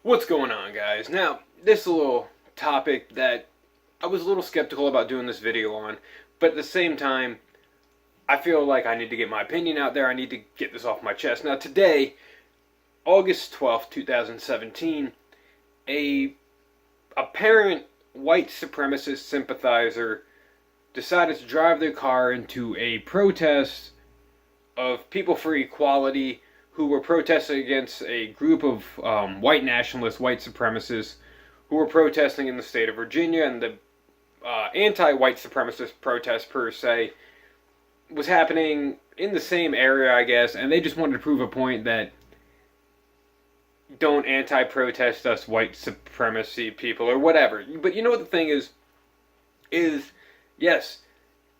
What's going on, guys? Now, this is a little topic that I was a little skeptical about doing this video on, but at the same time, I feel like I need to get my opinion out there. I need to get this off my chest. Now, today, August 12th, 2017, a apparent white supremacist sympathizer decided to drive their car into a protest of people for equality who were protesting against a group of white nationalists, white supremacists, who were protesting in the state of Virginia. And the anti-white supremacist protest, per se, was happening in the same area, I guess, and they just wanted to prove a point that don't anti-protest us white supremacy people or whatever. But you know what the thing is yes,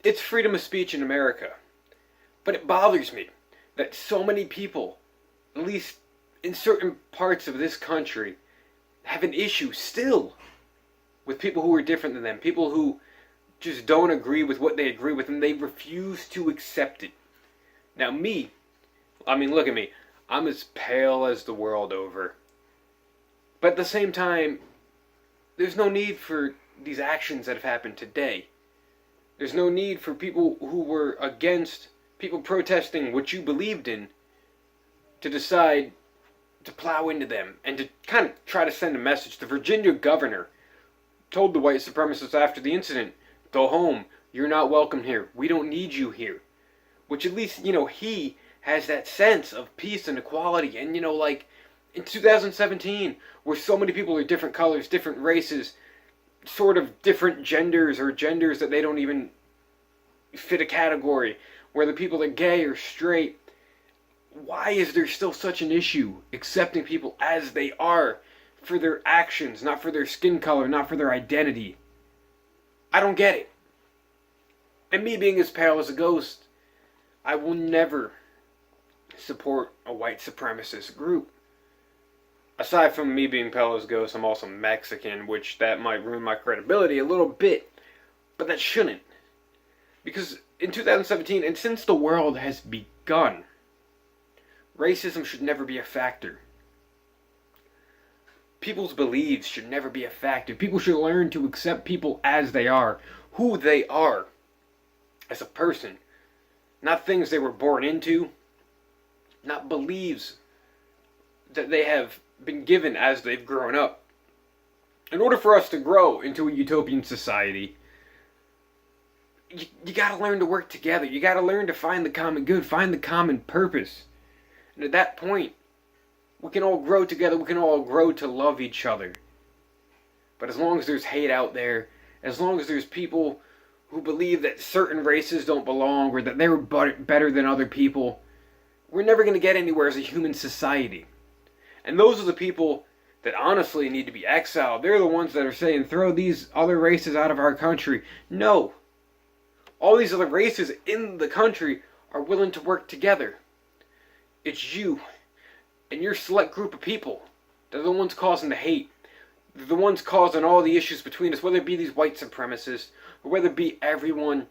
it's freedom of speech in America. But it bothers me that so many people, at least in certain parts of this country, have an issue still with people who are different than them. People who just don't agree with what they agree with, and they refuse to accept it. Now look at me. I'm as pale as the world over. But at the same time, there's no need for these actions that have happened today. There's no need for people who were against people protesting what you believed in to decide to plow into them and to kind of try to send a message. The Virginia governor told the white supremacists after the incident, go home, you're not welcome here, we don't need you here. Which at least, he has that sense of peace and equality. And, like in 2017, where so many people are different colors, different races, sort of different genders, or genders that they don't even fit a category, whether people are gay or straight, why is there still such an issue accepting people as they are for their actions, not for their skin color, not for their identity? I don't get it. And me being as pale as a ghost, I will never support a white supremacist group. Aside from me being pale as a ghost, I'm also Mexican, which that might ruin my credibility a little bit, but that shouldn't. Because in 2017, and since the world has begun, racism should never be a factor. People's beliefs should never be a factor. People should learn to accept people as they are, who they are as a person. Not things they were born into, not beliefs that they have been given as they've grown up. In order for us to grow into a utopian society, you gotta learn to work together. You gotta learn to find the common good, find the common purpose. And at that point, we can all grow together, we can all grow to love each other. But as long as there's hate out there, as long as there's people who believe that certain races don't belong, or that they're better than other people, we're never going to get anywhere as a human society. And those are the people that honestly need to be exiled. They're the ones that are saying, throw these other races out of our country. No. All these other races in the country are willing to work together. It's you and your select group of people that are the ones causing the hate. They're the ones causing all the issues between us, whether it be these white supremacists, or whether it be everyone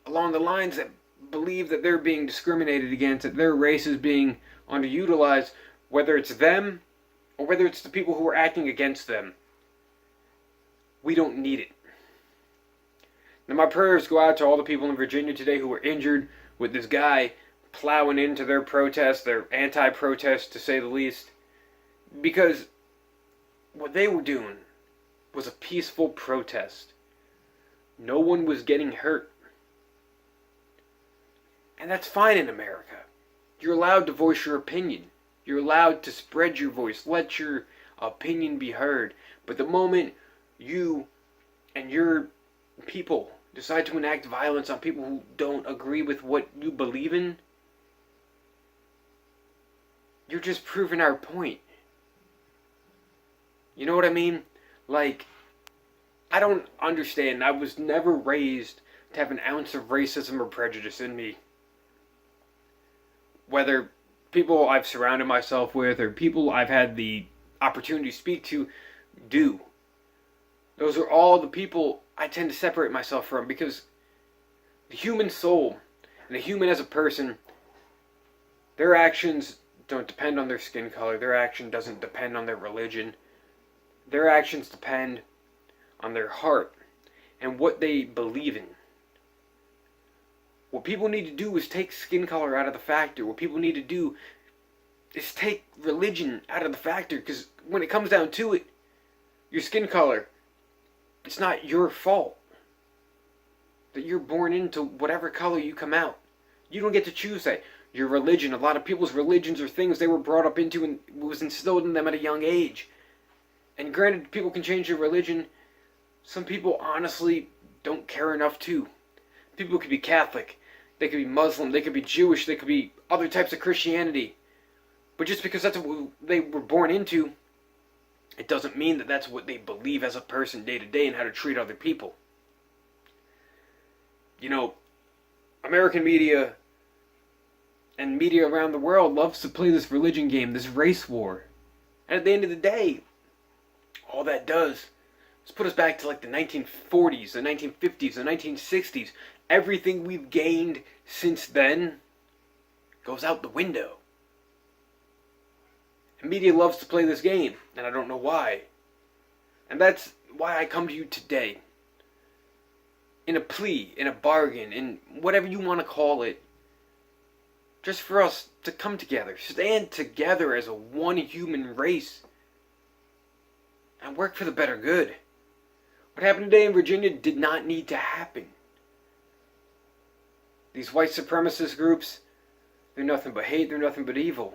along the lines that believe that they're being discriminated against, that their race is being underutilized, whether it's them or whether it's the people who are acting against them. We don't need it. Now my prayers go out to all the people in Virginia today who were injured with this guy plowing into their protest, their anti-protest to say the least, because what they were doing was a peaceful protest. No one was getting hurt. And that's fine in America. You're allowed to voice your opinion. You're allowed to spread your voice. Let your opinion be heard. But the moment you and your people decide to enact violence on people who don't agree with what you believe in, you're just proving our point. You know what I mean? Like, I don't understand. I was never raised to have an ounce of racism or prejudice in me. Whether people I've surrounded myself with or people I've had the opportunity to speak to do. Those are all the people I tend to separate myself from, because the human soul and the human as a person, their actions don't depend on their skin color. Their action doesn't depend on their religion. Their actions depend on their heart and what they believe in. What people need to do is take skin color out of the factor. What people need to do is take religion out of the factor, because when it comes down to it, your skin color, it's not your fault that you're born into whatever color you come out. You don't get to choose that. Your religion, a lot of people's religions are things they were brought up into and was instilled in them at a young age. And granted, people can change their religion. Some people honestly don't care enough to. People could be Catholic, they could be Muslim, they could be Jewish, they could be other types of Christianity. But just because that's what they were born into, it doesn't mean that that's what they believe as a person day to day and how to treat other people. You know, American media and media around the world loves to play this religion game, this race war. And at the end of the day, all that does is put us back to like the 1940s, the 1950s, the 1960s. Everything we've gained since then goes out the window. And media loves to play this game, and I don't know why. And that's why I come to you today. In a plea, in a bargain, in whatever you want to call it. Just for us to come together, stand together as a one human race, and work for the better good. What happened today in Virginia did not need to happen. These white supremacist groups, they're nothing but hate, they're nothing but evil.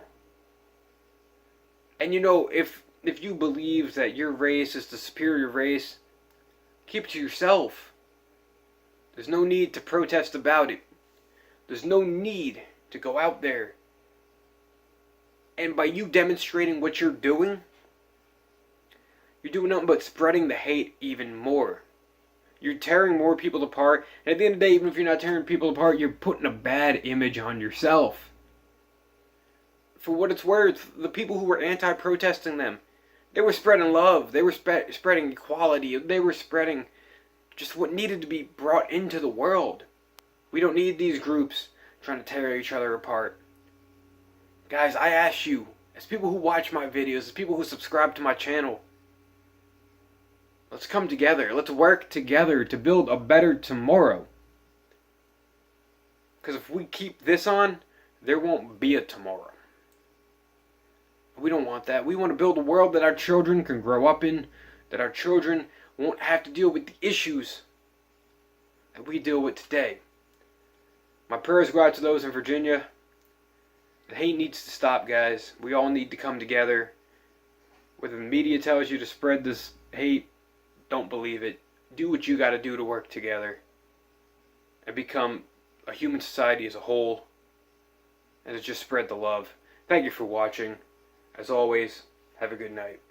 And you know, if you believe that your race is the superior race, keep it to yourself. There's no need to protest about it. There's no need to go out there. And by you demonstrating what you're doing nothing but spreading the hate even more. You're tearing more people apart. And at the end of the day, even if you're not tearing people apart, you're putting a bad image on yourself. For what it's worth, the people who were anti-protesting them, they were spreading love. They were spreading equality. They were spreading just what needed to be brought into the world. We don't need these groups trying to tear each other apart. Guys, I ask you, as people who watch my videos, as people who subscribe to my channel, let's come together. Let's work together to build a better tomorrow. Because if we keep this on, there won't be a tomorrow. We don't want that. We want to build a world that our children can grow up in, that our children won't have to deal with the issues that we deal with today. My prayers go out to those in Virginia. The hate needs to stop, guys. We all need to come together. Whether the media tells you to spread this hate, don't believe it. Do what you got to do to work together and become a human society as a whole, and to just spread the love. Thank you for watching. As always, have a good night.